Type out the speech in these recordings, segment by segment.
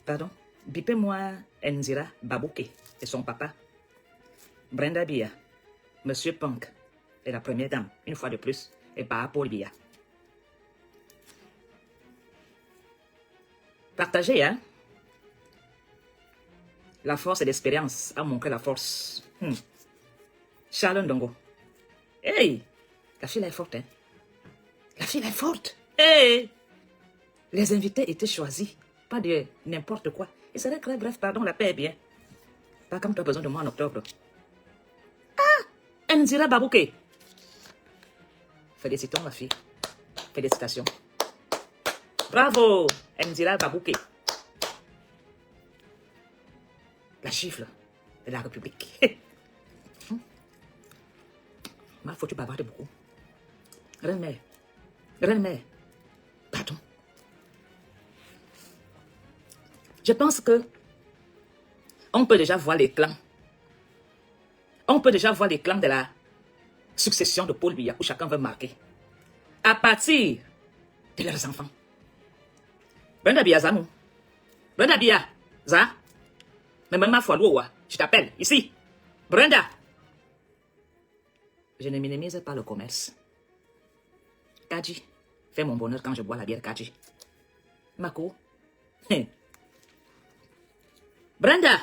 Pardon, bipez-moi Nzira Babouke et son papa. Brenda Bia, Monsieur Punk et la première dame, une fois de plus, et pas Paul Bia. Partagez, hein? La force et l'expérience a montré la force. Charles Ndongo. Hey! La fille est forte, hein? La fille est forte. Hey! Les invités étaient choisis. Pas de n'importe quoi. Et c'est vrai que, bref, pardon, la paix est bien. Pas comme tu as besoin de moi en octobre. Ah! Nzira Babouke. Félicitons, ma fille. Félicitations. Bravo, Nzira Babouke. La gifle de la République. Ma faut tu bavarder beaucoup. Reine-mère. Pardon. Je pense que on peut déjà voir les clans. On peut déjà voir les clans de la succession de Paul Biya où chacun veut marquer. À partir de leurs enfants. Brenda Biya Zamou. Brenda Biya Za. Mais même ma foi, je t'appelle ici. Brenda. Je ne minimise pas le commerce. Kadji fait mon bonheur quand je bois la bière Kadji. Mako. Brenda.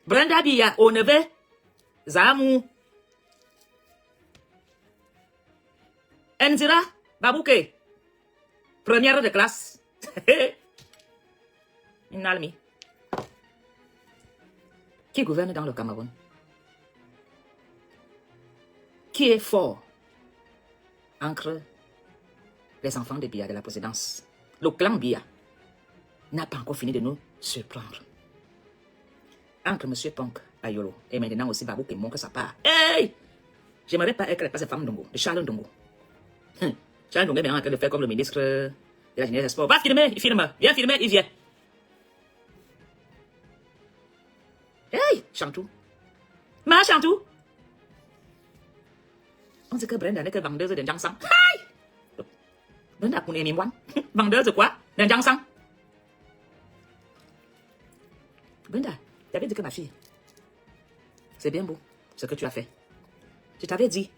Brenda Biya, au neveu. Zamou. Nzira Babouke. Première de classe. Une almi. Qui gouverne dans le Cameroun? Qui est fort entre les enfants de Biya de la présidence? Le clan Biya n'a pas encore fini de nous surprendre. Entre M. Punk Ayolo et maintenant aussi Babou qui montre sa part. Hey! J'aimerais pas être la place de femme Ndongo, de Charles Ndongo. Charles Ndongo est bien en train de faire comme le ministre de la Jeunesse et des Sports. Va filmer, il filme. Viens filmer, il vient. Hey! Chantou. Ma Chantou. On dit que Brenda n'est que vendeuse de Jangsang. Hey! Brenda pour les vendeuse de quoi? De Jangsang. Brenda, j'avais dit que ma fille, c'est bien beau ce que tu as fait. Je t'avais dit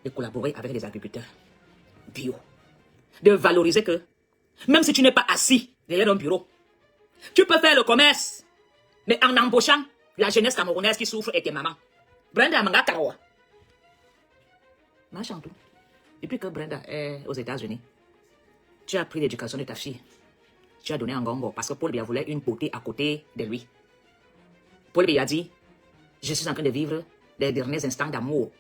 de collaborer avec les agriculteurs bio, de valoriser que même si tu n'es pas assis derrière un bureau, tu peux faire le commerce, mais en embauchant la jeunesse camerounaise qui souffre et tes mamans. Brenda Manga Karawa. Ma Chantou, depuis que Brenda est aux États-Unis, tu as pris l'éducation de ta fille. Tu as donné un gongo parce que Paul Biya voulait une beauté à côté de lui. Paul Biya a dit, je suis en train de vivre les derniers instants d'amour.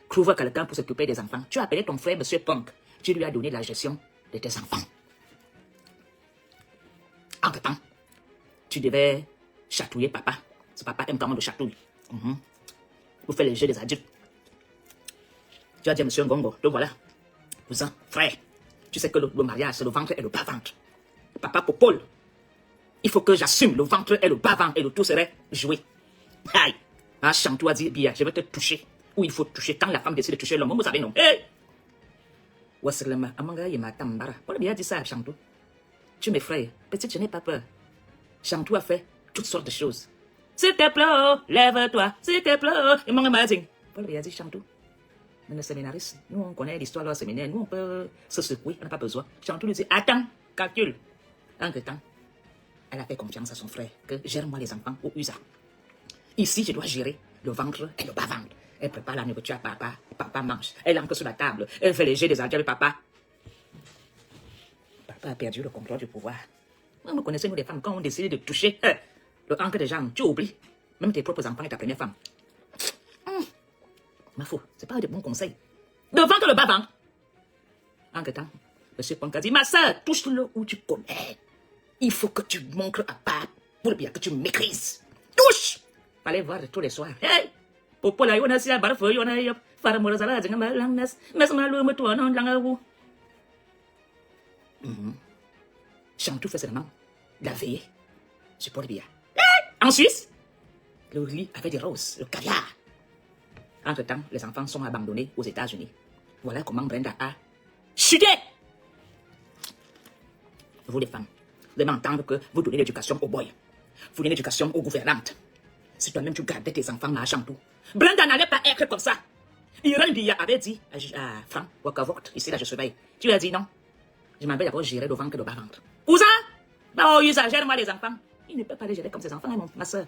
Trouve quelqu'un pour s'occuper des enfants. Tu as appelé ton frère, M. Punk. Tu lui as donné la gestion de tes enfants. Entre-temps, tu devais chatouiller papa. Ce papa aime comment le chatouille. Pour faire les jeux des adultes. Tu as dit à M. Ngongo, donc voilà, cousin, frère, tu sais que le mariage, c'est le ventre et le bas-ventre. Papa pour Paul, il faut que j'assume le ventre et le bas-ventre et le tout serait joué. Aïe! Ah, Chantou a dit, Biya, je vais te toucher. Où il faut toucher quand la femme décide de toucher l'homme. Vous savez, non? Hey! Wasselema, Amanga Yema Tambara. Paul Biya a dit ça à Chantou. Tu m'effraies. Petite, je n'ai pas peur. Chantou a fait toutes sortes de choses. S'il te plaît, oh, lève-toi. S'il te plaît, oh, et mon amazing. Paul Biya a dit, Chantou, le séminariste, nous on connaît l'histoire de leur séminaire, nous on peut se secouer, on n'a pas besoin. Chantou lui dit, attends, calcule. Entre-temps, elle a fait confiance à son frère, que gère-moi les enfants au USA. Ici, je dois gérer le ventre et le bas-ventre. Elle prépare la nourriture à papa, papa mange. Elle entre sur la table, elle fait les jets des adultes avec papa. Papa a perdu le contrôle du pouvoir. Vous connaissez, nous les femmes, quand on décide de toucher le encre des jambes, tu oublies. Même tes propres enfants et ta première femme. Ma foi, c'est pas de bons conseils. Le ventre, le bas-ventre. Entre-temps, M. Punk a dit, ma soeur, touche-le où tu connais. Il faut que tu montres à part pour bien que tu maîtrises. Touche! Fallait voir tous les soirs. Hey! Popola yona si abarfo yona yop. Fara morazala zinga malangas. Mesmalu mutua non langawu. Chantou fait seulement la veillée sur Paul Biya. En Suisse, le lit avec des roses, le caviar. Entre-temps, les enfants sont abandonnés aux États-Unis. Voilà comment Brenda a chuté. vous les femmes, vous allez entendre que vous donnez l'éducation aux boys. Vous donnez l'éducation aux gouvernantes. Si toi-même tu gardais tes enfants là à Chantou. Brenda n'allait pas être comme ça. Irène Dia avait dit à Franck Wakavort, ici là je surveille. Tu lui as dit non. Je m'en vais d'abord gérer devant que de bas-ventre. Cousin, bah, oh, il gère-moi les enfants. Il ne peut pas les gérer comme ses enfants, hein, ma soeur.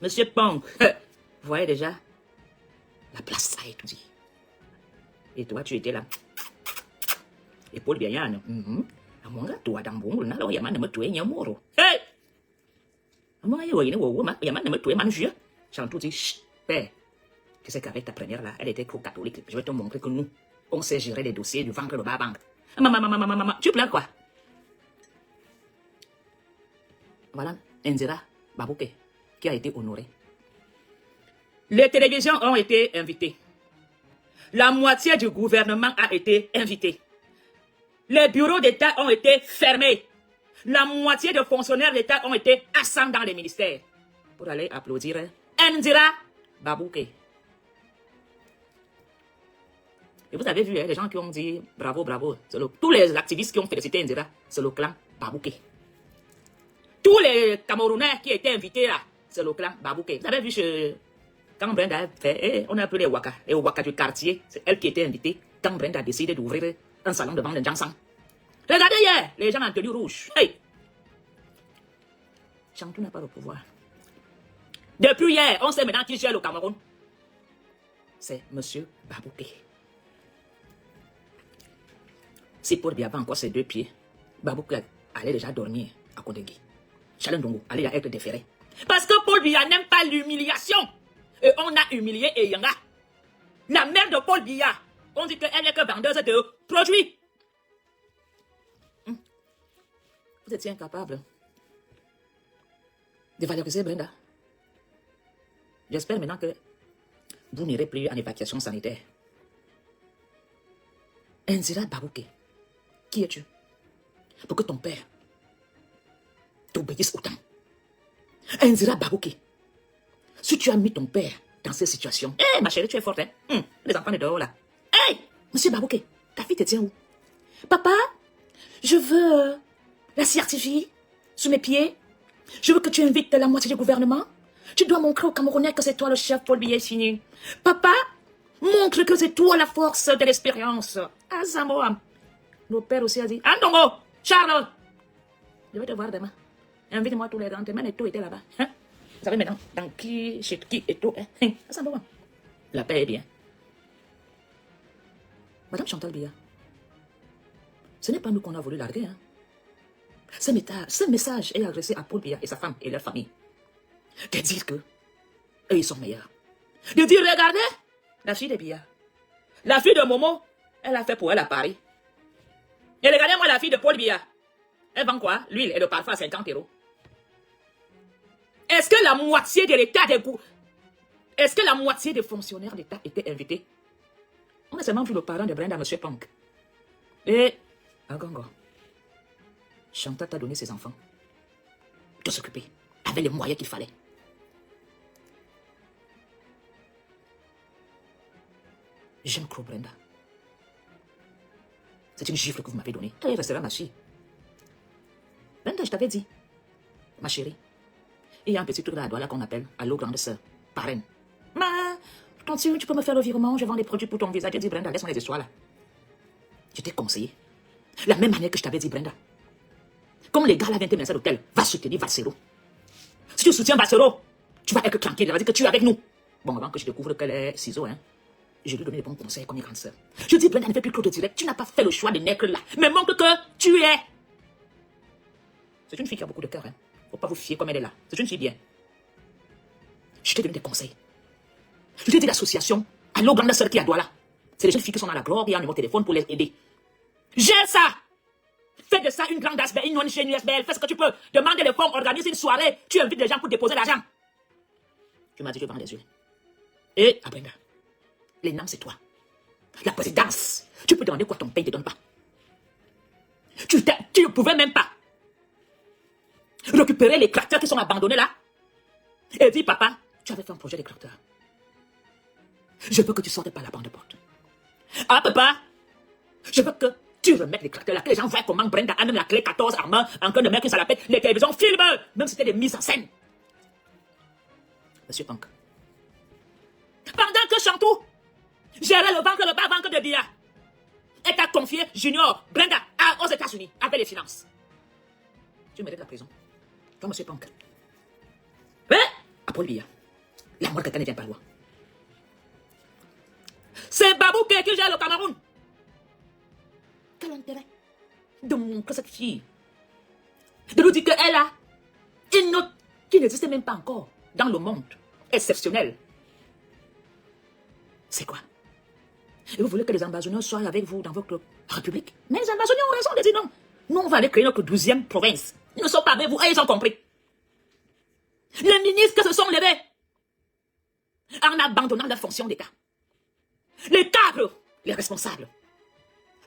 Monsieur Pong, vous voyez déjà la place, ça est tout dit. Et toi, tu étais là. Et Paul Biayan, moi, toi, dans bon, là, il y a man de me tuer, il y a mort. Hey! Moi, il y a man de me tuer, man, je. Chantou dit, chut, père. Tu sais qu'avec ta première là, elle était trop catholique. Je vais te montrer que nous, on sait gérer les dossiers du ventre de bas-ventre. Maman, tu pleures quoi? Voilà, Indira Babouke, qui a été honorée. Les télévisions ont été invitées. La moitié du gouvernement a été invitée. Les bureaux d'État ont été fermés. La moitié des fonctionnaires d'État ont été assis dans les ministères pour aller applaudir Indira Babouke. Et vous avez vu, les gens qui ont dit bravo, bravo. Tous les activistes qui ont félicité Indira, c'est le clan Babouke. Tous les Camerounais qui étaient invités là, c'est le clan Babouke. Vous avez vu quand Brenda a fait, on a appelé les Waka du quartier, c'est elle qui était invitée. Quand Brenda a décidé d'ouvrir un salon devant le Jansan. Regardez hier, les gens en tenue rouge. Hey! Chantou n'a pas le pouvoir. Depuis hier, on sait maintenant qui gère le Cameroun. C'est Monsieur Babouke. Si Paul Biya avait encore ses deux pieds, Babouke allait déjà dormir à Kodegui. Chalendongo allait être déféré. Parce que Paul Biya n'aime pas l'humiliation. Et on a humilié Eyanga. La mère de Paul Biya, on dit qu'elle n'est que vendeuse de produits. Vous étiez incapable de valoriser Brenda. J'espère maintenant que vous n'irez plus en évacuation sanitaire. Indira Babouke, qui es-tu? Pour que ton père t'obéisse autant. Indira Babouke, si tu as mis ton père dans cette situation, ma chérie, tu es forte, hein? Les enfants de dehors là. Hey, monsieur Babouke, ta fille te tient où? Papa, je veux la certifier sous mes pieds. Je veux que tu invites la moitié du gouvernement. Tu dois montrer aux Camerounais que c'est toi le chef Paul Biya fini. Papa, montre que c'est toi la force de l'expérience. Ah, Samoa. Le père aussi a dit, Andongo, Charles, je vais te voir demain. Invite-moi tous les grands. Demain, et tout était là-bas. Hein? Vous savez maintenant, dans qui, chez qui et tout. Hein? Samoa. La paix est bien. Madame Chantal Biya, ce n'est pas nous qu'on a voulu larguer. Hein? Ce message est adressé à Paul Biya et sa femme et leur famille. De dire que eux, ils sont meilleurs. De dire, regardez, la fille de Biya, la fille de Momo, elle a fait pour elle à Paris. Et regardez-moi la fille de Paul Biya. Elle vend quoi? L'huile et le parfum à 50 €. Est-ce que la moitié de l'État des goûts, est-ce que la moitié des fonctionnaires d'État étaient invités? On a seulement vu le parent de Brenda, M. Punk. Et, Agongo, Chantal t'a donné ses enfants de s'occuper avec les moyens qu'il fallait. J'aime trop Brenda. C'est une gifle que vous m'avez donnée. Elle restera ma fille. Brenda, je t'avais dit, ma chérie, il y a un petit truc là à Douala qu'on appelle Allo grande sœur, parraine. Ma, tantine, tu peux me faire le virement, je vends des produits pour ton visage. J'ai dit, Brenda, laisse-moi les histoires là. Je t'ai conseillé. La même manière que je t'avais dit, Brenda. Comme les gars là viennent te mettre à l'hôtel, va soutenir Valsero. Si tu soutiens Valsero, tu vas être tranquille, elle va dire que tu es avec nous. Bon, avant que je découvre qu'elle est ciseau, hein, je lui ai donné des bons conseils comme une grande sœur. Je dis, Brenda, ne fais plus trop de direct, tu n'as pas fait le choix de naître là, mais montre que tu es. C'est une fille qui a beaucoup de cœur, hein. Faut pas vous fier comme elle est là. C'est une fille bien. Je t'ai donné des conseils. Je t'ai dit l'association, Allo grande sœur qui est à Douala. C'est les jeunes filles qui sont dans la gloire, qui ont un numéro de téléphone pour les aider. Gère ça! Fais de ça une grande ASBL, une non-chaîne USBL, fais ce que tu peux. Demande les fonds, organise une soirée, tu invites les gens pour déposer l'argent. Tu m'as dit que je vends des yeux. Et, Brenda, les noms c'est toi. La présidence, tu peux demander quoi ton père ne te donne pas. Tu ne pouvais même pas récupérer les tracteurs qui sont abandonnés là. Et dis, papa, tu avais fait un projet de tracteurs. Je veux que tu sortes par la bande de porte. Ah, papa, je veux que Tu remets l'éclateur là, que les gens voient comment Brenda a même la clé 14 en main, en train de mettre une salopette, les télévisions filment, même si c'était des mises en scène. Monsieur Punk. Pendant que Chantou gérait le bas-ventre de Bia, et t'a confié Junior, Brenda, aux États-Unis, avec les finances. Tu mérites la prison. Toi, monsieur Punk. Mais, à Paul Biya, la mort de quelqu'un ne vient pas loin. C'est Babouké qui gère le Cameroun. Quel intérêt de montrer cette fille, de nous dire qu'elle a une autre qui n'existe même pas encore dans le monde, exceptionnel. C'est quoi? Et vous voulez que les ambassadeurs soient avec vous dans votre république? Mais les ambassadeurs ont raison de dire non. Nous, on va aller créer notre 12e province. Ils ne sont pas avec vous, et ils ont compris. Les ministres se sont levés en abandonnant leur fonction d'État. Les cadres, les responsables,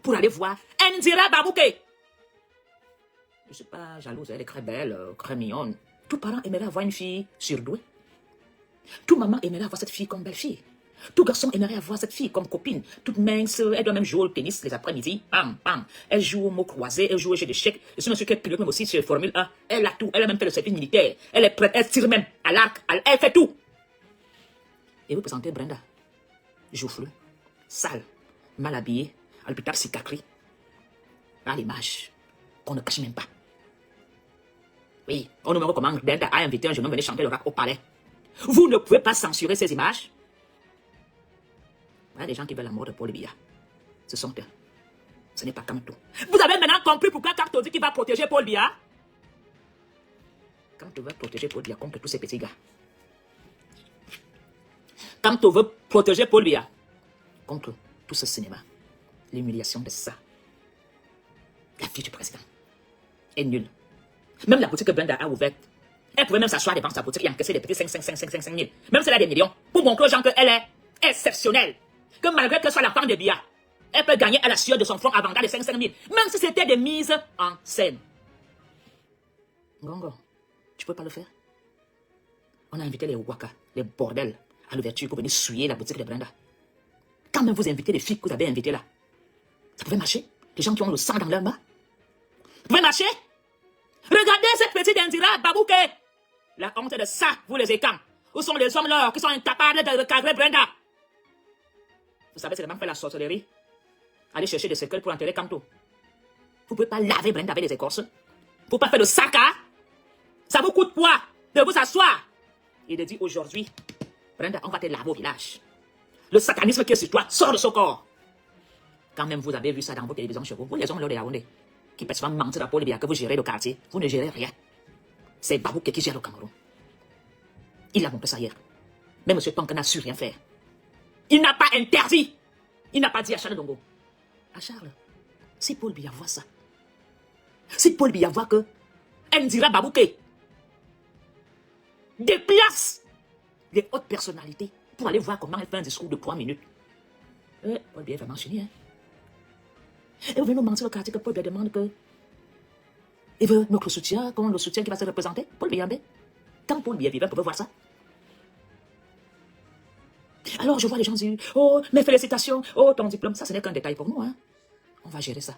pour aller voir Ndira Babouké. Je ne suis pas jalouse, elle est très belle, très mignonne. Tout parent aimerait avoir une fille surdouée. Tout maman aimerait avoir cette fille comme belle-fille. Tout garçon aimerait avoir cette fille comme copine. Toute mince, elle doit même jouer au tennis les après-midi. Pam, pam. Elle joue au mot croisé, elle joue au jeu d'échecs. Je suis monsieur qui est pilote même aussi sur Formule 1. Elle a tout, elle a même fait le service militaire. Elle est prête, elle tire même à l'arc, elle fait tout. Et vous présentez Brenda, joufflue, sale, mal habillée, à l'hôpital psychiatrique. À l'image qu'on ne cache même pas. Oui, on nous recommande, Brenda a invité un jeune homme à venir chanter le rap au palais. Vous ne pouvez pas censurer ces images. Il y a des gens qui veulent la mort de Paul Biya. Ce sont eux. Ce n'est pas Kamto. Vous avez maintenant compris pourquoi Kamto dit qu'il va protéger Paul Biya? Kamto veut protéger Paul Biya contre tous ces petits gars. Kamto veut protéger Paul Biya contre tout ce cinéma. L'humiliation de ça. La fille du président est nulle. Même la boutique que Brenda a ouverte, elle pouvait même s'asseoir devant sa boutique et encaisser des petits 5 000. Même si elle a des millions, pour montrer aux gens qu'elle est exceptionnelle. Que malgré qu'elle soit l'enfant de Biya, elle peut gagner à la sueur de son front avant les 5 000. Même si c'était des mises en scène. Ngongo, tu peux pas le faire? On a invité les Waka, les bordels, à l'ouverture pour venir souiller la boutique de Brenda. Quand même vous invitez les filles que vous avez invitées là, ça pouvait marcher? Les gens qui ont le sang dans leurs mains? Ça pouvait marcher? Regardez cette petite Ndira Babouké. La honte de ça, vous les écans. Où sont les hommes là qui sont incapables de recadrer Brenda? Vous savez, c'est le même fait la sorcellerie. Allez chercher des cercueils pour enterrer Kamto. Vous ne pouvez pas laver Brenda avec des écorces. Vous ne pouvez pas faire le sac, hein? Ça vous coûte quoi de vous asseoir et de dire aujourd'hui, Brenda, on va te laver au village. Le satanisme qui est sur toi sort de ce corps. Quand même vous avez vu ça dans vos télévisions chez vous, vous les hommes là de Yaoundé, qui peuvent souvent mentir à Paul Biya que vous gérez le quartier, vous ne gérez rien. C'est Babouké qui gère le Cameroun. Il a montré ça hier. Mais M. Punk n'a su rien faire. Il n'a pas interdit. Il n'a pas dit à Charles Dongo. À Charles, si Paul Biya voit ça, si Paul Biya voit que Ndira Babouké déplace les hautes personnalités pour aller voir comment elle fait un discours de 3 minutes. Paul Biya va m'enchaîner, hein. Et vous venez nous mentir au quartier que Paul Biya demande que il veut notre soutien, comment le soutien qui va se représenter, Paul Biya. Quand Paul Biya vivait, on pouvait voir ça. Alors je vois les gens dire, oh, mes félicitations, oh, ton diplôme, ça ce n'est qu'un détail pour nous, hein. On va gérer ça.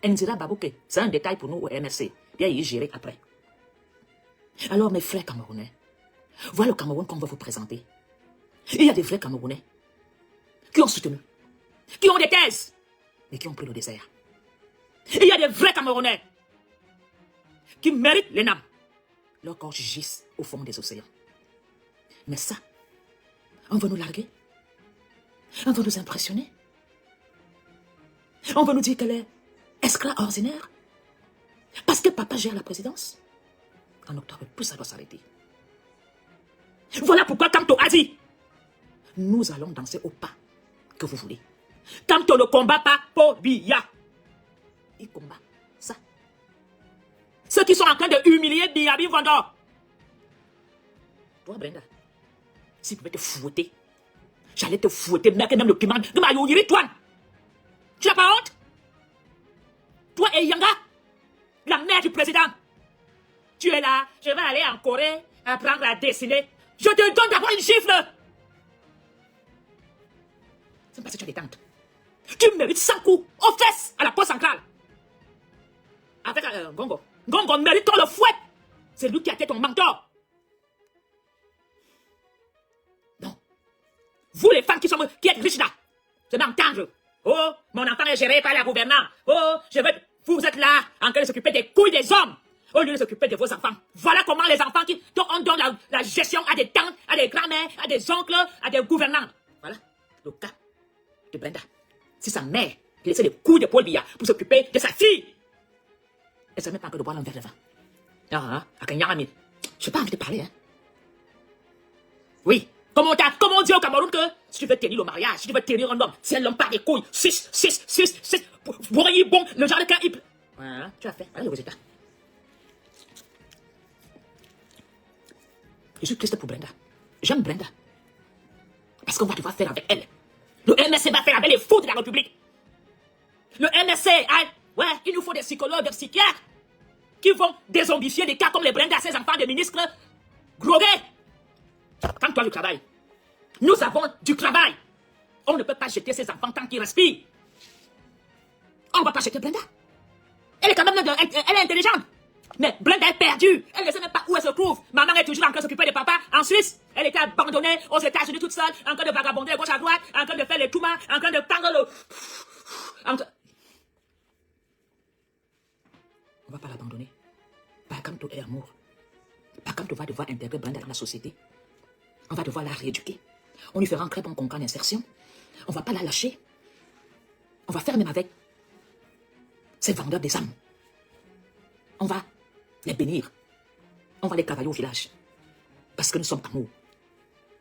Ndira Babouké, c'est un détail pour nous au MRC. Bien, il gérer après. Alors mes frères camerounais, voilà le Cameroun qu'on va vous présenter. Il y a des vrais Camerounais qui ont soutenu, qui ont des thèses, mais qui ont pris le désert. Il y a des vrais Camerounais qui méritent les names. Leurs corps gisent au fond des océans. Mais ça, on veut nous larguer. On veut nous impressionner. On veut nous dire qu'elle est extraordinaire. Parce que papa gère la présidence. En octobre, tout ça doit s'arrêter. Voilà pourquoi Kamto a dit, nous allons danser au pas que vous voulez. Kamto ne combat pas Paul Biya. Il combat ça. Ceux qui sont en train de humilier Biya Bivandor. Toi, Brenda, si tu pouvais te fouetter, j'allais te fouetter, mec, même le piment de ma yoyiri, toi. Tu n'as pas honte? Toi et Yanga, la mère du président. Tu es là, je vais aller en Corée, apprendre à dessiner. Je te donne d'abord une gifle. C'est parce que tu as des tantes. Tu mérites 100 coups aux fesses à la poste centrale. Avec Ngongo. Ngongo mérite ton le fouet. C'est lui qui a été ton mentor. Non. Vous les femmes qui êtes riches là, je vais entendre. Oh, mon enfant est géré par la gouvernante. Oh, vous êtes là en train de s'occuper des couilles des hommes au lieu de s'occuper de vos enfants. Voilà comment les enfants on donne la gestion à des tantes, à des grands-mères, à des oncles, à des gouvernantes. Voilà le cas de Brenda. C'est sa mère qui laissait les couilles de Paul Biya pour s'occuper de sa fille. Elle ne sait même pas encore de boire un verre de vin. Ah, je n'ai pas envie de parler, hein. Oui. Comment on dit au Cameroun que si tu veux tenir le mariage, si tu veux tenir un homme, tiens l'homme par les couilles. 6. Bon, le genre de cas, voilà, tu as fait. Voilà le résultat. Je suis triste pour Brenda. J'aime Brenda. Parce qu'on va devoir faire avec elle. Le MSC va faire avec les fous de la République. Le MSC, ouais, il nous faut des psychologues, des psychiatres qui vont dézombifier des cas comme les Brenda, ces enfants de ministres drogués. Quand toi, le travail. Nous avons du travail. On ne peut pas jeter ces enfants tant qu'ils respirent. On ne va pas jeter Brenda. Elle est quand même elle est intelligente. Mais Brenda est perdue. Elle ne sait même pas où elle se trouve. Maman est toujours en train de s'occuper de papa en Suisse. Elle était abandonnée aux États-Unis toute seule, en train de vagabonder à gauche à droite, en train de faire les toumas, en train de prendre le... On ne va pas l'abandonner. Pas comme tout est amour. Pas comme tu vas devoir intégrer Brenda dans la société. On va devoir la rééduquer. On lui fera un très bon contrat d'insertion. On ne va pas la lâcher. On va faire même avec ces vendeurs des âmes. On va les bénir. On va les travailler au village. Parce que nous sommes amour.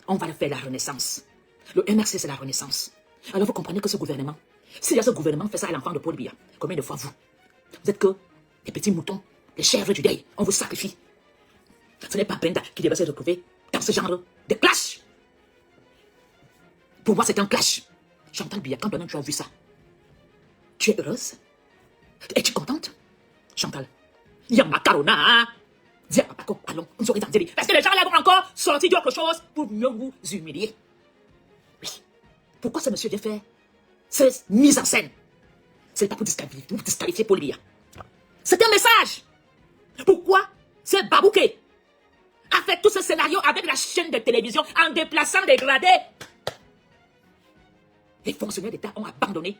On va faire la renaissance. Le MRC, c'est la renaissance. Alors vous comprenez que ce gouvernement, si ce gouvernement fait ça à l'enfant de Paul Biya, combien de fois vous êtes que des petits moutons, les chèvres du deuil, on vous sacrifie. Ce n'est pas Brenda qui devrait se retrouver dans ce genre de clash. Pour moi, c'est un clash. Chantal Biya, quand toi-même tu as vu ça, tu es heureuse? Es-tu contente? Chantal, il y a macarona, hein? Dis à papa qu'on allons, nous aurons dans. Parce que les gens là vont encore sortir d'autre chose pour mieux vous humilier. Oui. Pourquoi ce monsieur vient faire cette mise en scène? C'est pas pour disqualifier Paul Biya. C'est un message. Pourquoi ce Babouké a fait tout ce scénario avec la chaîne de télévision en déplaçant des gradés? Les fonctionnaires d'État ont abandonné.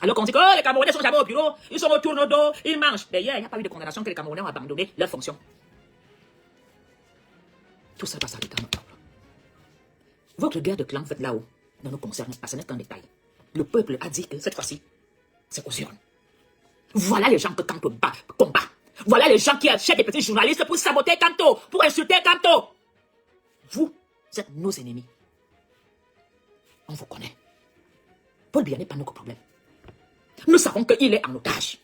Alors qu'on dit que les Camerounais sont jamais au bureau, ils sont autour de dos, ils mangent. D'ailleurs, il n'y a pas eu de condamnation que les Camerounais ont abandonné leur fonction. Tout ça va s'arrêter en octobre. Votre guerre de clan faite là-haut ne nous concerne pas, ce n'est qu'un détail. Le peuple a dit que cette fois-ci, c'est aux urnes. Voilà les gens que Kanto combat. Voilà les gens qui achètent des petits journalistes pour saboter Kanto, pour insulter Kanto. Vous êtes nos ennemis. On vous connaît. Paul Biya n'est pas notre problème. Nous savons qu'il est en otage.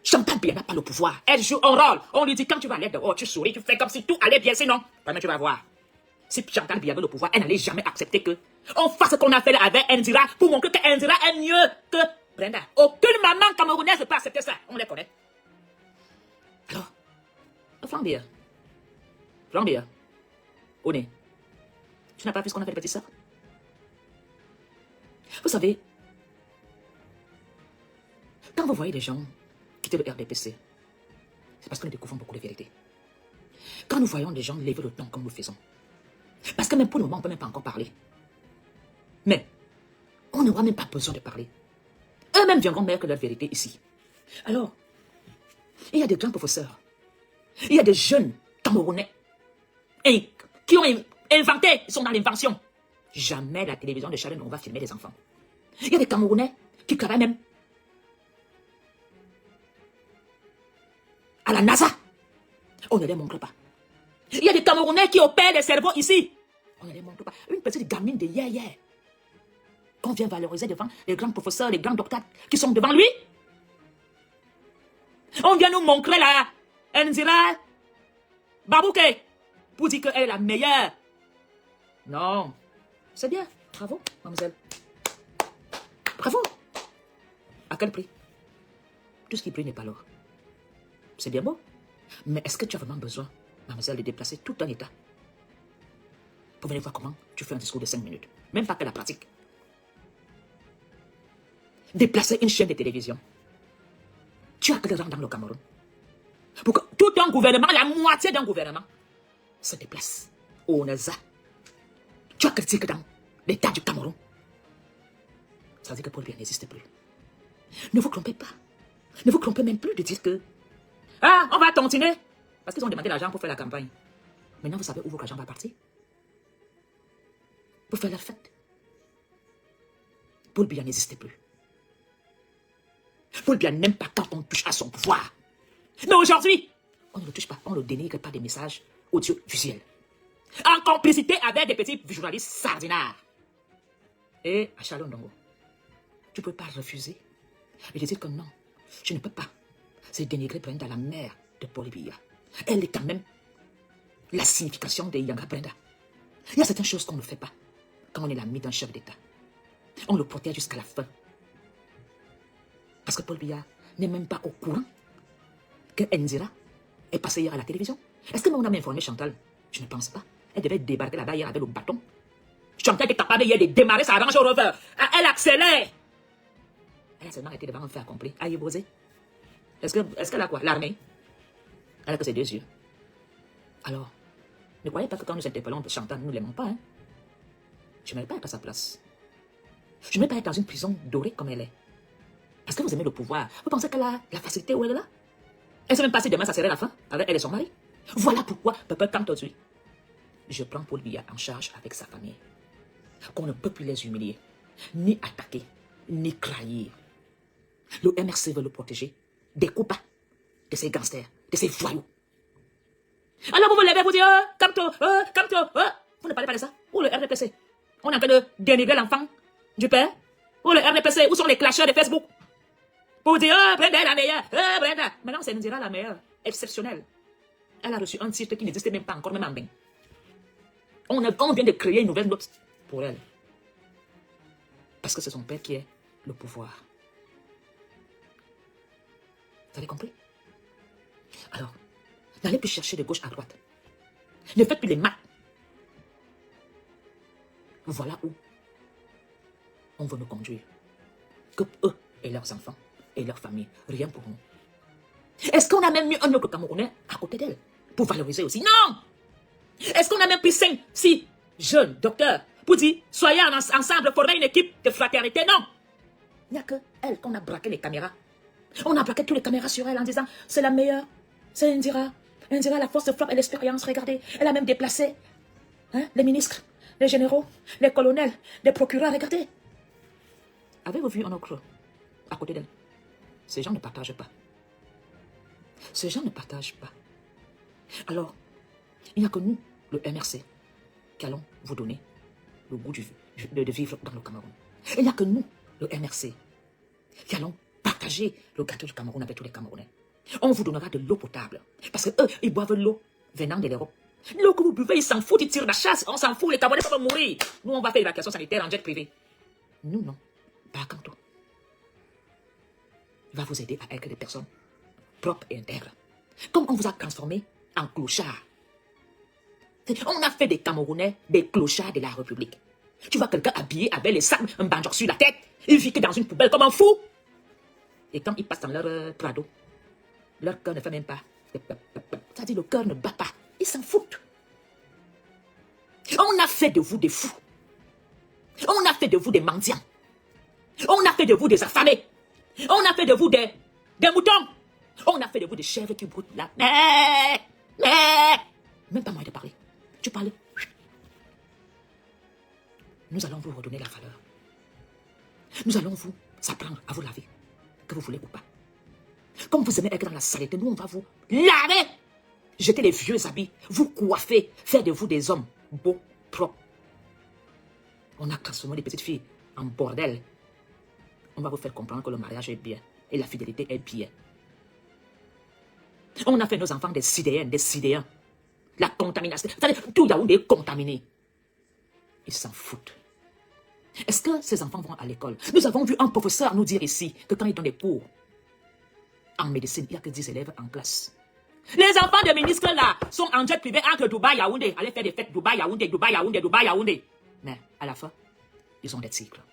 Chantal Biya n'a pas le pouvoir. Elle joue un rôle. On lui dit quand tu vas aller dehors, tu souris, tu fais comme si tout allait bien, sinon, vraiment tu vas voir. Si Chantal Biya avait le pouvoir, elle n'allait jamais accepter que on fasse ce qu'on a fait avec Indira pour montrer que Indira est mieux que Brenda. Aucune maman camerounaise ne peut accepter ça. On les connaît. Alors, Flambier. Flambier. Oné. Tu n'as pas vu ce qu'on a fait de petite sœur? Vous savez, quand vous voyez des gens quitter le RDPC, c'est parce que nous découvrons beaucoup de vérités. Quand nous voyons des gens lever le temps comme nous le faisons, parce que même pour le moment, on ne peut même pas encore parler. Mais, on n'aura même pas besoin de parler. Eux-mêmes viendront mettre leur vérité ici. Alors, il y a des grands professeurs, il y a des jeunes Camerounais qui ont inventé, ils sont dans l'invention. Jamais la télévision de Charles on va filmer des enfants. Il y a des Camerounais qui travaillent même à la NASA. On ne les montre pas. Il y a des Camerounais qui opèrent les cerveaux ici. On ne les montre pas. Une petite gamine de hier. Qu'on vient valoriser devant les grands professeurs, les grands docteurs qui sont devant lui. On vient nous montrer la Ndira Babouké pour dire qu'elle est la meilleure. Non. C'est bien. Bravo, mademoiselle. Bravo. À quel prix? Tout ce qui brille n'est pas l'or. C'est bien beau. Mais est-ce que tu as vraiment besoin, mademoiselle, de déplacer tout un état pour venir voir comment tu fais un discours de 5 minutes? Même pas que la pratique. déplacer une chaîne de télévision. Tu as quel rang dans le Cameroun? Pour que tout un gouvernement, la moitié d'un gouvernement, se déplace au NASA. Tu as critiqué dans l'état du Cameroun. Ça veut dire que Paul Biya n'existe plus. Ne vous trompez pas. Ne vous trompez même plus de dire que ah, on va continuer. Parce qu'ils ont demandé l'argent pour faire la campagne. Maintenant, vous savez où votre argent va partir? Pour faire la fête. Paul Biya n'existe plus. Paul Biya n'aime pas quand on touche à son pouvoir. Mais aujourd'hui, on ne le touche pas. On ne le dénigre par des messages audiovisuels. En complicité avec des petits journalistes sardinards. Et à Charles Ndongo, tu ne peux pas refuser et dire que non, je ne peux pas. C'est dénigrer Brenda, la mère de Paul Biya. Elle est quand même la signification de Yanga Brenda. Il y a certaines choses qu'on ne fait pas quand on est l'ami d'un chef d'État. On le protège jusqu'à la fin. Parce que Paul Biya n'est même pas au courant que Nzira est passée hier à la télévision. Est-ce que on a informé Chantal? Je ne pense pas. Elle devait débarquer là-bas hier avec le bâton. Chantal était capable hier de démarrer sa Range Rover. Elle accélère. Elle a seulement été devant un fait accompli. Aïe, Bosé. Est-ce qu'elle a quoi? L'armée? Elle a que ses 2 yeux. Alors, ne croyez pas que quand nous interpellons Chantal, nous ne l'aimons pas. Hein? Je n'aimerais pas être à sa place. Je n'aimerais pas être dans une prison dorée comme elle est. Parce que vous aimez le pouvoir. Vous pensez qu'elle a la facilité où elle est là? Elle ne sait même pas si demain ça serait la fin avec elle et son mari. Voilà pourquoi, papa, quand aujourd'hui, je prends Paul Biya en charge avec sa famille. Qu'on ne peut plus les humilier, ni attaquer, ni trahir. Le MRC veut le protéger des coupables, de ces gangsters, de ces voyous. Alors vous vous levez, vous dites, vous ne parlez pas de ça. Où le RDPC? On est en train de dénigrer l'enfant du père. Où le RDPC? Où sont les clasheurs de Facebook? Pour dire, Brenda est la meilleure, Brenda. Maintenant, c'est Nzira la meilleure, exceptionnelle. Elle a reçu un titre qui n'existait même pas encore, même en bain. On vient de créer une nouvelle note pour elle. Parce que c'est son père qui est le pouvoir. Vous avez compris? Alors, n'allez plus chercher de gauche à droite. Ne faites plus les maths. Voilà où on veut nous conduire. Que eux et leurs enfants et leurs familles, rien pour nous. Est-ce qu'on a même mis un autre Camerounais à côté d'elle pour valoriser aussi? Non! Est-ce qu'on a même pris 5, 6 jeunes docteurs pour dire soyez ensemble, formez une équipe de fraternité? Non! Il n'y a que elle qu'on a braqué les caméras. On a braqué toutes les caméras sur elle en disant c'est la meilleure, c'est Indira. Indira, la force de frappe et l'expérience, regardez. Elle a même déplacé les ministres, les généraux, les colonels, les procureurs, regardez. Avez-vous vu un autre à côté d'elle? Ces gens ne partagent pas. Ces gens ne partagent pas. Alors, il n'y a que nous, le MRC, qui allons vous donner le goût de vivre dans le Cameroun. Il n'y a que nous, le MRC, qui allons partager le gâteau du Cameroun avec tous les Camerounais. On vous donnera de l'eau potable. Parce qu'eux, ils boivent l'eau venant de l'Europe. L'eau que vous buvez, ils s'en foutent, ils tirent la chasse. On s'en fout, les Camerounais peuvent mourir. Nous, on va faire l'évacuation sanitaire en jet privé. Nous, non. Par contre, il va vous aider à être des personnes propres et intègres. Comme on vous a transformé en clochards. On a fait des Camerounais des clochards de la République. Tu vois quelqu'un habillé avec les sacs, un banjok sur la tête, il vit que dans une poubelle comme un fou. Et quand ils passent dans leur Prado, leur cœur ne fait même pas. C'est-à-dire le cœur ne bat pas. Ils s'en foutent. On a fait de vous des fous. On a fait de vous des mendiants. On a fait de vous des affamés. On a fait de vous des moutons. On a fait de vous des chèvres qui broutent là. Même pas moyen de parler. Tu parles. Nous allons vous redonner la valeur. Nous allons vous apprendre à vous laver, que vous voulez ou pas. Comme vous aimez être dans la saleté, nous on va vous laver. Jeter les vieux habits, vous coiffer, faire de vous des hommes beaux, propres. On a transformé les petites filles en bordel. On va vous faire comprendre que le mariage est bien et la fidélité est bien. On a fait nos enfants des sidéens, des sidéens. La contamination. Tout Yaoundé est contaminé. Ils s'en foutent. Est-ce que ces enfants vont à l'école? Nous avons vu un professeur nous dire ici que quand il donne des cours en médecine, il n'y a que 10 élèves en classe. Les enfants des ministres là sont en jet privé entre Dubaï et Yaoundé. Allez faire des fêtes Dubaï, Yaoundé, Dubaï, Yaoundé, Dubaï, Yaoundé. Mais à la fin, ils ont des tigres.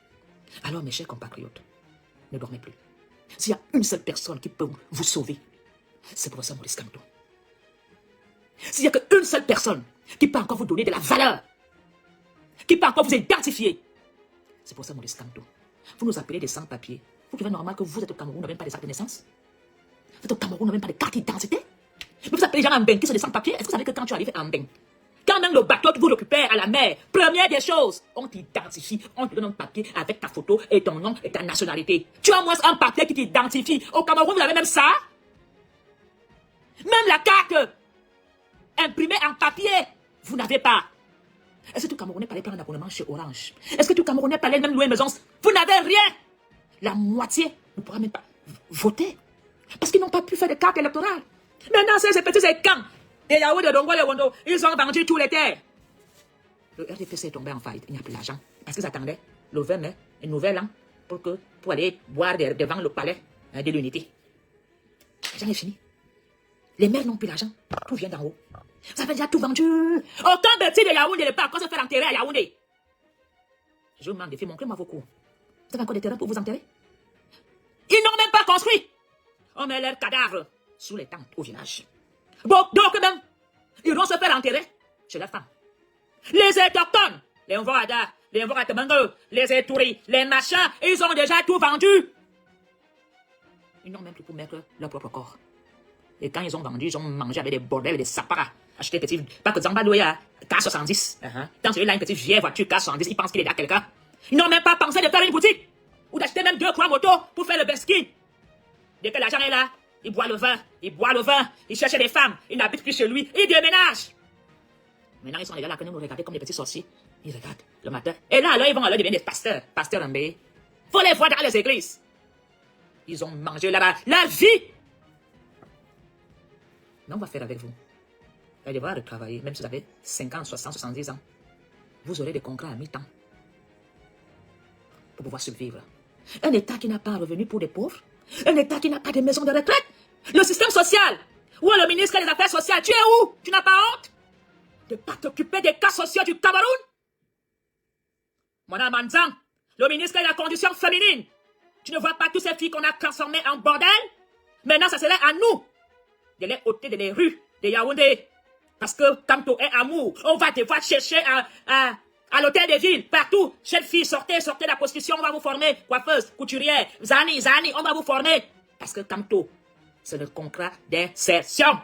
Alors mes chers compatriotes, Ne dormez plus. S'il y a une seule personne qui peut vous sauver, c'est professeur Maurice Kamto. S'il n'y a qu'une seule personne qui peut encore vous donner de la valeur, qui peut encore vous identifier, c'est professeur Maurice Kamto. Vous nous appelez des sans-papiers. Vous trouvez normal que vous êtes au Cameroun, vous n'avez même pas des actes de naissance? Vous êtes au Cameroun, vous n'avez même pas de carte d'identité? Vous appelez les gens en bain qui sont des sans-papiers? Est-ce que vous savez que quand tu arrives en bain, quand même le bateau qui vous occupait à la mer, première des choses, on t'identifie, on te donne un papier avec ta photo et ton nom et ta nationalité. Tu as au moins un papier qui t'identifie. Au Cameroun, vous avez même ça? Même la carte imprimée en papier, vous n'avez pas. Est-ce que tout Camerounais parlait prendre un abonnement chez Orange? Est-ce que tout Camerounais parlait même louer une maison? Vous n'avez rien. La moitié ne pourra même pas voter. Parce qu'ils n'ont pas pu faire de carte électorale. Maintenant, ces petits camps, les Yahoo de Dongo, les Wondo, ils ont vendu tous les terres. Le RDPC est tombé en faillite. Il n'y a plus d'argent. Parce qu'ils attendaient le 20 mai, une nouvelle an, pour aller boire devant le palais de l'unité. L'argent est fini. Les maires n'ont plus d'argent. Tout vient d'en haut. Ça fait déjà tout vendu. Aucun petit de Yaoundé ne peut encore se faire enterrer à Yaoundé. Je vous demande de faire montrez-moi vos cours. Vous avez encore des terrains pour vous enterrer? Ils n'ont même pas construit. On met leurs cadavres sous les tentes au village. Bon, donc même, ils vont se faire enterrer chez la femme. Les autochtones, les Mvorada, les Mvoratamango, les Etouris, les machins, ils ont déjà tout vendu. Ils n'ont même plus pour mettre leur propre corps. Et quand ils ont vendu, ils ont mangé avec des bordels et des saparas. Acheté des petits, pas que Zamba Douya, K70. Quand celui-là a une petite vieille voiture K70, il pense qu'il est là quelqu'un. Ils n'ont même pas pensé de faire une boutique. Ou d'acheter même 2-3 motos pour faire le beskin. Dès que l'argent est là, il boit le vin, il cherche des femmes, il n'habite plus chez lui, il déménage. Maintenant, ils sont déjà là, quand nous regardons comme des petits sorciers. Ils regardent le matin. Et là, alors, ils vont alors devenir des pasteurs en B. Faut les voir dans les églises. Ils ont mangé là-bas la vie. Mais on va faire avec vous. Vous allez devoir travailler, même si vous avez 50, 60, 70 ans. Vous aurez des contrats à mi-temps pour pouvoir survivre. Un État qui n'a pas un revenu pour les pauvres. Un État qui n'a pas de maison de retraite. Le système social. Où est le ministre des Affaires sociales? Tu es où? Tu n'as pas honte de ne pas t'occuper des cas sociaux du Cameroun? Madame Manzang, le ministre de la Condition féminine. Tu ne vois pas toutes ces filles qu'on a transformées en bordel? Maintenant, ça serait à nous de les ôter de les rues de Yaoundé. Parce que Kamto est amour. On va devoir chercher à l'hôtel des villes, partout. Chère fille, sortez de la prostitution, on va vous former. Coiffeuse, couturière, Zani, on va vous former. Parce que Kamto, c'est le contrat d'insertion.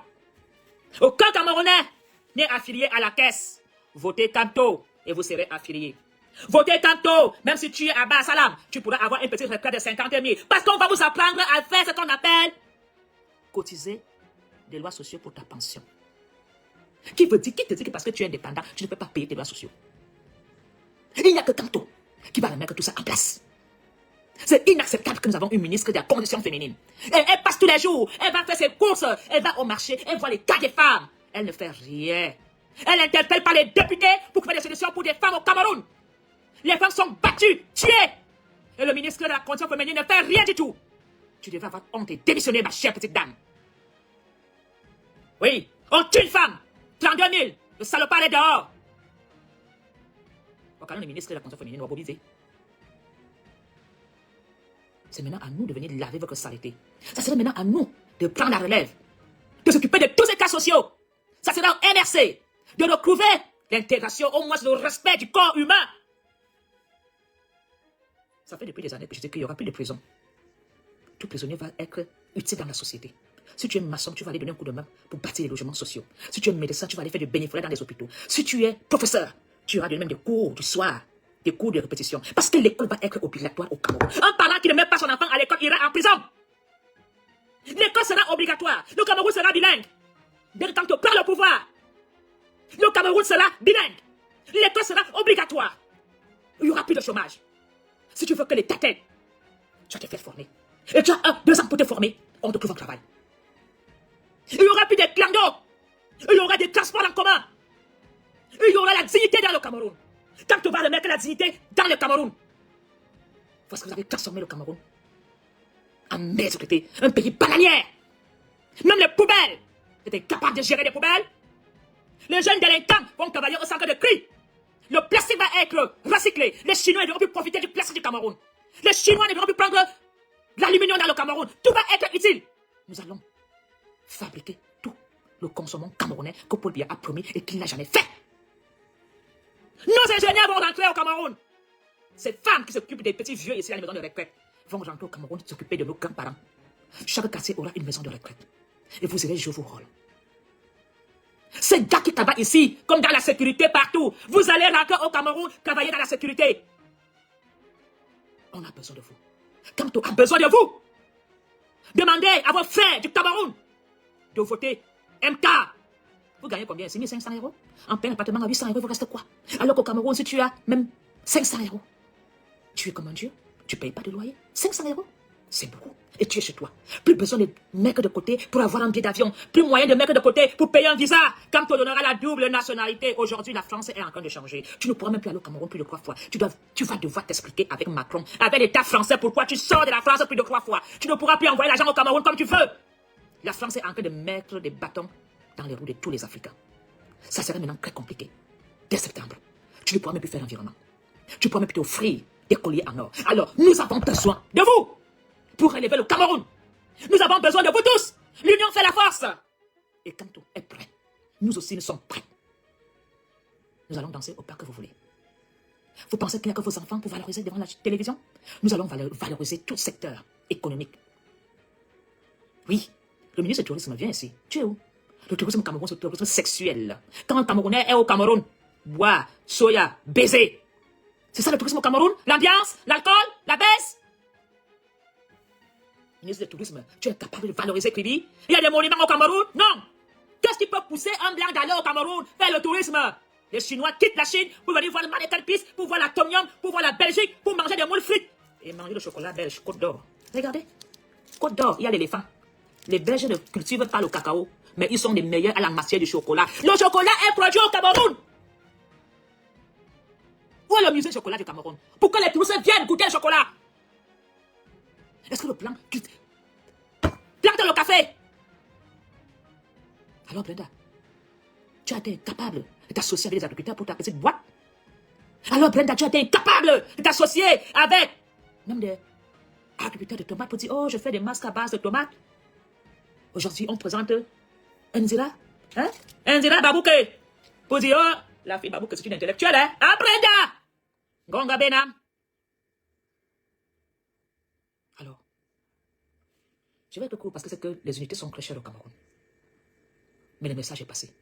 Aucun Camerounais n'est affilié à la caisse. Votez Kamto et vous serez affilié. Votez Kamto, même si tu es à Bas-Salam, tu pourras avoir une petite retraite de 50 000. Parce qu'on va vous apprendre à faire ce qu'on appelle cotiser des lois sociaux pour ta pension. Qui te dit que parce que tu es indépendant, tu ne peux pas payer tes lois sociaux? Il n'y a que Kamto qui va remettre tout ça en place. C'est inacceptable que nous avons une ministre de la Condition féminine. Elle passe tous les jours, elle va faire ses courses, elle va au marché, elle voit les cas des femmes. Elle ne fait rien. Elle n'interpelle pas les députés pour trouver des solutions pour des femmes au Cameroun. Les femmes sont battues, tuées. Et le ministre de la Condition féminine ne fait rien du tout. Tu devrais avoir honte et démissionner, ma chère petite dame. Oui, on tue une femme. 32 000, le salopard est dehors. Quand le ministre de la Condition féminine va mobiliser. C'est maintenant à nous de venir laver votre saleté. Ça serait maintenant à nous de prendre la relève, de s'occuper de tous ces cas sociaux. Ça sera au MRC de retrouver l'intégration, au moins le respect du corps humain. Ça fait depuis des années que je dis qu'il n'y aura plus de prison. Tout prisonnier va être utile dans la société. Si tu es maçon, tu vas aller donner un coup de main pour bâtir les logements sociaux. Si tu es médecin, tu vas aller faire du bénévolat dans les hôpitaux. Si tu es professeur, tu auras même des cours du soir, des cours de répétition. Parce que l'école va être obligatoire au Cameroun. Un parent qui ne met pas son enfant à l'école ira en prison. L'école sera obligatoire. Le Cameroun sera bilingue. Dès quand tu prends le pouvoir, le Cameroun sera bilingue. L'école sera obligatoire. Il n'y aura plus de chômage. Si tu veux que l'État t'aide, tu vas te faire former. Et tu as 2 ans pour te former, on te trouve un travail. Il n'y aura plus de clando. Il y aura des transports en commun. Il y aura la dignité dans le Cameroun. Quand tu vas remettre la dignité dans le Cameroun, parce que vous avez transformé le Cameroun en médiocrité, un pays bananière. Même les poubelles, tu étais capable de gérer les poubelles. Les jeunes délinquants vont travailler au centre de cri. Le plastique va être recyclé. Les Chinois ne devront plus profiter du plastique du Cameroun. Les Chinois ne devront plus prendre l'aluminium dans le Cameroun, tout va être utile. Nous allons fabriquer tout le consommant camerounais que Paul Biya a promis et qu'il n'a jamais fait. Nos ingénieurs vont rentrer au Cameroun. Ces femmes qui s'occupent des petits vieux ici à la maison de retraite vont rentrer au Cameroun s'occuper de nos grands-parents. Chaque quartier aura une maison de retraite. Et vous irez jouer vos rôles. Ces gars qui travaillent ici, comme dans la sécurité partout, vous allez rentrer au Cameroun, travailler dans la sécurité. On a besoin de vous. Kamto a besoin de vous. Demandez à vos frères du Cameroun de voter MK. Vous gagnez combien? 6 500 euros. En payant un appartement à 800 euros, il vous reste quoi? Alors qu'au Cameroun, si tu as même 500 euros, tu es comme un dieu. Tu ne payes pas de loyer. 500 euros, c'est beaucoup. Et tu es chez toi. Plus besoin de mettre de côté pour avoir un billet d'avion. Plus moyen de mettre de côté pour payer un visa. Quand tu donneras la double nationalité. Aujourd'hui, la France est en train de changer. Tu ne pourras même plus aller au Cameroun plus de 3 fois. Tu vas devoir t'expliquer avec Macron, avec l'État français, pourquoi tu sors de la France plus de 3 fois. Tu ne pourras plus envoyer l'argent au Cameroun comme tu veux. La France est en train de mettre des bâtons dans les roues de tous les Africains. Ça sera maintenant très compliqué. Dès septembre, tu ne pourras même plus faire l'environnement. Tu ne pourras même plus t'offrir des colliers en or. Alors, nous avons besoin de vous pour relever le Cameroun. Nous avons besoin de vous tous. L'union fait la force. Et quand tout est prêt, nous aussi nous sommes prêts. Nous allons danser au parc que vous voulez. Vous pensez qu'il n'y a que vos enfants pour valoriser devant la télévision? Nous allons valoriser tout secteur économique. Oui, le ministre du tourisme vient ici. Tu es où? Le tourisme camerounais, c'est le tourisme sexuel. Quand un Camerounais est au Cameroun, bois, soya, baiser. C'est ça le tourisme au Cameroun? L'ambiance, l'alcool, la baisse? Ministre du tourisme, tu es capable de valoriser Kribi? Il y a des monuments au Cameroun? Non! Qu'est-ce qui peut pousser un blanc d'aller au Cameroun faire le tourisme? Les Chinois quittent la Chine pour venir voir le Manhattan Peace, pour voir la Tom Yum, pour voir la Belgique, pour manger des moules frites et manger le chocolat belge, Côte d'Or. Regardez, Côte d'Or, il y a l'éléphant. Les Belges ne cultivent pas le cacao, mais ils sont les meilleurs à la matière du chocolat. Le chocolat est produit au Cameroun. Où est le musée du chocolat du Cameroun? Pour que les touristes viennent goûter le chocolat. Est-ce que le plan plante le café? Alors Brenda, tu as été incapable de t'associer avec les agriculteurs pour ta petite boîte. Alors Brenda, tu as été incapable de t'associer avec même des agriculteurs de tomates pour dire, oh, je fais des masques à base de tomates. Aujourd'hui, on présente Nzira, hein? Nzira Babouke. Pour dire, oh, la fille Babouke, c'est une intellectuelle, hein? Ah, Brenda! Gonga Benam. Alors, je vais être court parce que c'est que les unités sont très chères au Cameroun. Mais le message est passé.